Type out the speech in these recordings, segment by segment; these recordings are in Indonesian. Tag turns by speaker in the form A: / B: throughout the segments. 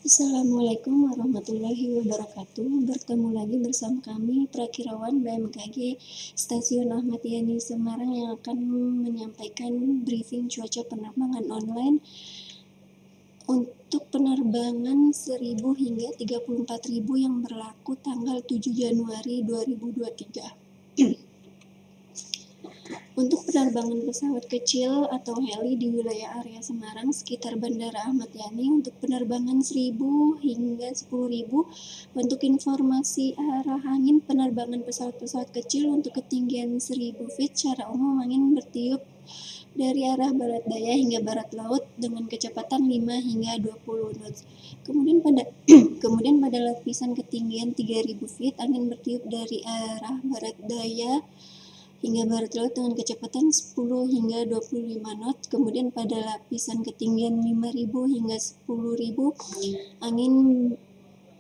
A: Assalamualaikum warahmatullahi wabarakatuh. Bertemu lagi bersama kami Prakirawan BMKG Stasiun Ahmad Yani Semarang yang akan menyampaikan briefing cuaca penerbangan online untuk penerbangan 1000 hingga 34.000 yang berlaku tanggal 7 Januari 2023. Untuk penerbangan pesawat kecil atau heli di wilayah area Semarang sekitar Bandara Ahmad Yani untuk penerbangan 1000 hingga 10.000. Untuk informasi arah angin penerbangan pesawat-pesawat kecil untuk ketinggian 1000 feet secara umum angin bertiup dari arah barat daya hingga barat laut dengan kecepatan 5 hingga 20 knots. Kemudian pada lapisan ketinggian 3000 feet angin bertiup dari arah barat daya hingga barat laut dengan kecepatan 10 hingga 25 knot. Kemudian pada lapisan ketinggian 5000 hingga 10.000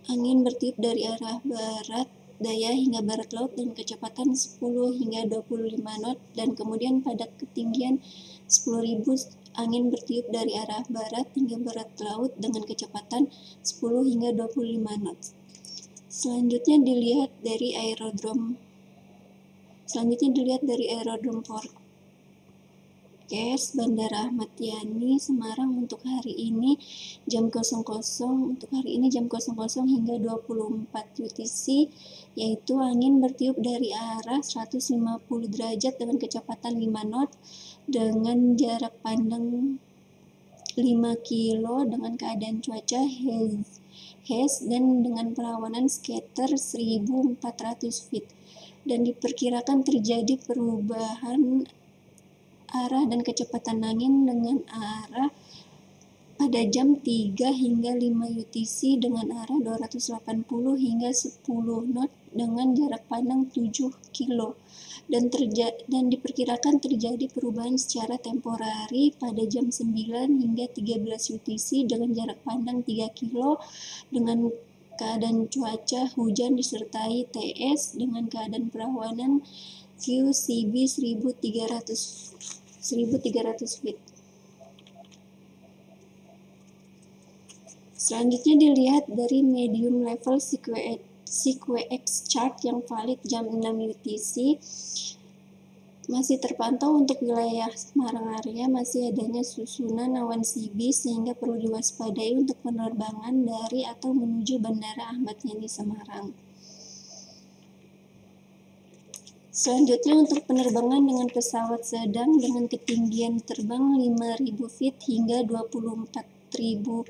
A: angin bertiup dari arah barat daya hingga barat laut dengan kecepatan 10 hingga 25 knot. Dan kemudian pada ketinggian 10.000 angin bertiup dari arah barat hingga barat laut dengan kecepatan 10 hingga 25 knot. Selanjutnya dilihat dari aerodrom forecast Bandara Ahmad Yani Semarang untuk hari ini jam 00 hingga 24 UTC, yaitu angin bertiup dari arah 150 derajat dengan kecepatan 5 knot dengan jarak pandang 5 kilo dengan keadaan cuaca haze dan dengan perawanan sekitar 1400 feet. Dan diperkirakan terjadi perubahan arah dan kecepatan angin dengan arah pada jam 3 hingga 5 UTC dengan arah 280 hingga 10 knot dengan jarak pandang 7 kilo. Dan diperkirakan terjadi perubahan secara temporari pada jam 9 hingga 13 UTC dengan jarak pandang 3 kilo dengan keadaan cuaca hujan disertai TS dengan keadaan perawanan QCB 1300 feet. Selanjutnya dilihat dari medium level CQX chart yang valid jam 6 UTC. Masih terpantau untuk wilayah Semarang area masih adanya susunan awan CB sehingga perlu diwaspadai untuk penerbangan dari atau menuju Bandara Ahmad Yani Semarang. Selanjutnya untuk penerbangan dengan pesawat sedang dengan ketinggian terbang 5.000 feet hingga 24.000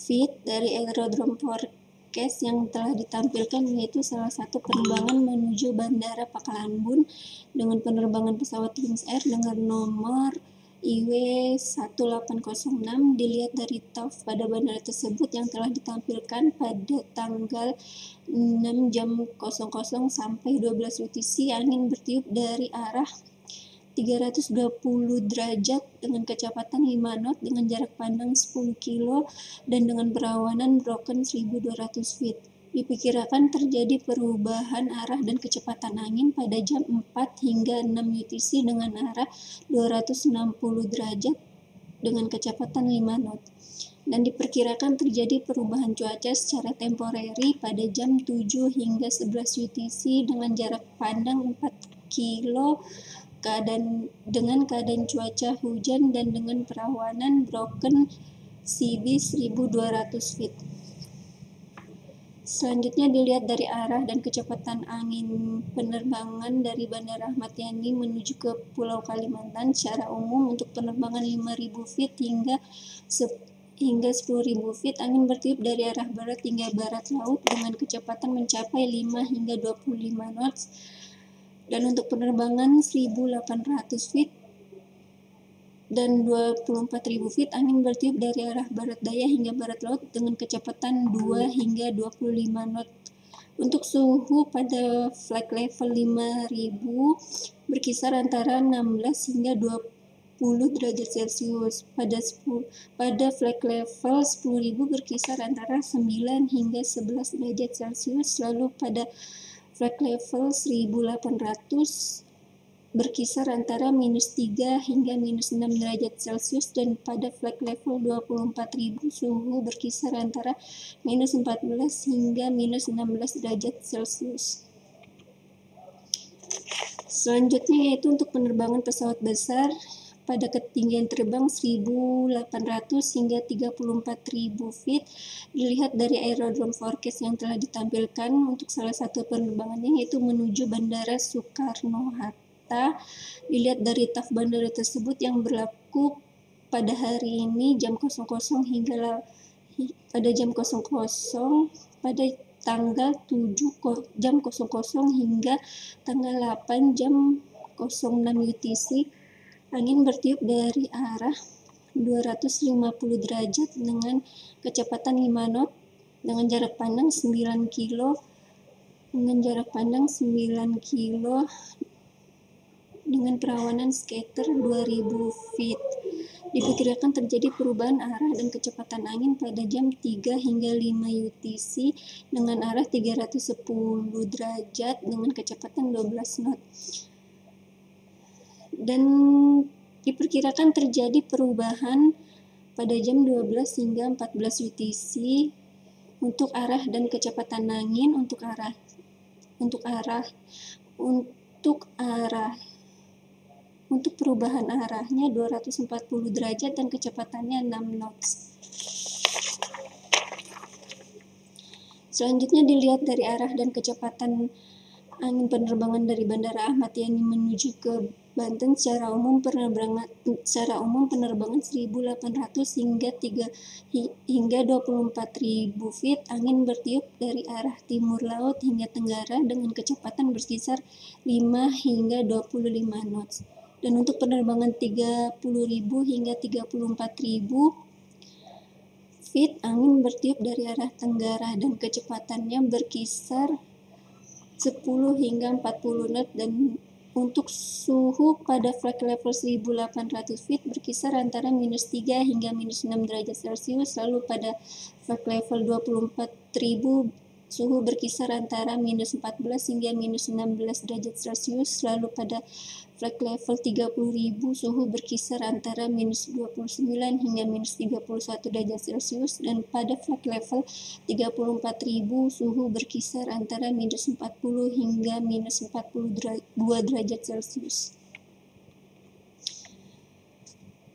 A: feet dari aerodrom forecast yang telah ditampilkan, yaitu salah satu penerbangan menuju Bandara Pakalanbun dengan penerbangan pesawat Wings Air dengan nomor IW1806. Dilihat dari TAF pada bandara tersebut yang telah ditampilkan pada tanggal 6 jam 00 sampai 12 UTC, angin bertiup dari arah 320 derajat dengan kecepatan 5 knot dengan jarak pandang 10 kilo dan dengan perawanan broken 1200 feet. Diperkirakan terjadi perubahan arah dan kecepatan angin pada jam 4 hingga 6 UTC dengan arah 260 derajat dengan kecepatan 5 knot. Dan diperkirakan terjadi perubahan cuaca secara temporeri pada jam 7 hingga 11 UTC dengan jarak pandang 4 kilo dengan keadaan cuaca hujan dan dengan perawanan broken CB 1200 feet. Selanjutnya dilihat dari arah dan kecepatan angin penerbangan dari Bandara Ahmad Yani menuju ke Pulau Kalimantan. Secara umum untuk penerbangan 5.000 feet hingga 10.000 feet angin bertiup dari arah barat hingga barat laut dengan kecepatan mencapai 5 hingga 25 knots. Dan untuk penerbangan 1.800 feet dan 24.000 feet angin bertiup dari arah barat daya hingga barat laut dengan kecepatan 2 hingga 25 knot. Untuk suhu pada flight level 5.000 berkisar antara 16 hingga 20 derajat Celcius. Pada flight level 10.000 berkisar antara 9 hingga 11 derajat Celcius. Lalu pada flight level 1.800 berkisar antara -3 hingga -6 derajat Celcius, dan pada flag level 24.000 suhu berkisar antara -14 hingga -16 derajat Celcius. Selanjutnya yaitu untuk penerbangan pesawat besar pada ketinggian terbang 1.800 hingga 34.000 feet. Dilihat dari aerodrome forecast yang telah ditampilkan untuk salah satu penerbangannya, yaitu menuju Bandara Soekarno-Hatta. Dilihat dari TAF bandara tersebut yang berlaku pada hari ini jam 00 hingga pada jam 00 pada tanggal 7 jam 00 hingga tanggal 8 jam 06 UTC. Angin bertiup dari arah 250 derajat dengan kecepatan 5 knot dengan jarak pandang 9 kilo dengan perawanan skater 2000 feet. Diperkirakan terjadi perubahan arah dan kecepatan angin pada jam 3 hingga 5 UTC dengan arah 310 derajat dengan kecepatan 12 knot. Dan diperkirakan terjadi perubahan pada jam 12 hingga 14 UTC untuk arah dan kecepatan angin untuk perubahan arahnya 240 derajat dan kecepatannya 6 knots. Selanjutnya dilihat dari arah dan kecepatan angin penerbangan dari Bandara Ahmad Yani menuju ke Banten. Secara umum penerbangan 1.800 hingga 24.000 feet. Angin bertiup dari arah timur laut hingga tenggara dengan kecepatan berkisar 5 hingga 25 knots. Dan untuk penerbangan 30.000 hingga 34.000 feet, angin bertiup dari arah tenggara dan kecepatannya berkisar 10 hingga 40 knot. Dan untuk suhu pada flight level 1.800 feet berkisar antara -3 hingga -6 derajat Celcius. Lalu pada flight level 24.000 suhu berkisar antara -14 hingga -16 derajat Celcius. Lalu pada flight level 30.000 suhu berkisar antara -29 hingga -31 derajat Celcius. Dan pada flight level 34.000 suhu berkisar antara -40 hingga -42 derajat Celcius.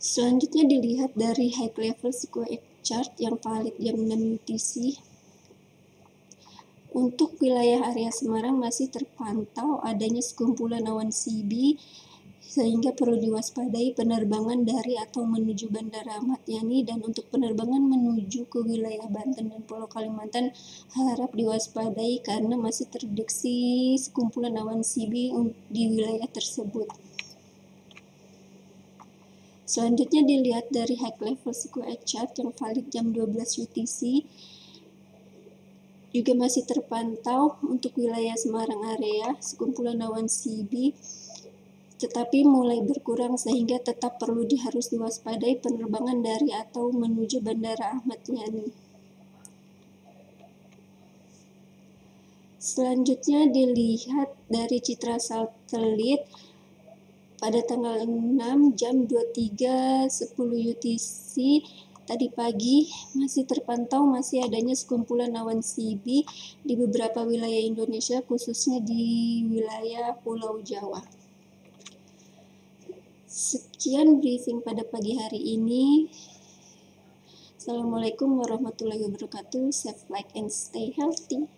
A: Selanjutnya dilihat dari high level sequence chart yang valid jam 6 UTC. Untuk wilayah area Semarang masih terpantau adanya sekumpulan awan CB sehingga perlu diwaspadai penerbangan dari atau menuju Bandara Ahmad Yani. Dan untuk penerbangan menuju ke wilayah Banten dan Pulau Kalimantan harap diwaspadai karena masih terdeteksi sekumpulan awan CB di wilayah tersebut. Selanjutnya dilihat dari high level sequence chart yang valid jam 12 UTC. Juga masih terpantau untuk wilayah Semarang area sekumpulan awan CB, tetapi mulai berkurang sehingga tetap harus diwaspadai penerbangan dari atau menuju Bandara Ahmad Yani. Selanjutnya dilihat dari citra satelit pada tanggal 6 jam 23.10 UTC. Tadi pagi masih terpantau masih adanya sekumpulan awan CB di beberapa wilayah Indonesia, khususnya di wilayah Pulau Jawa. Sekian briefing pada pagi hari ini. Assalamualaikum warahmatullahi wabarakatuh. Save, like, and stay healthy.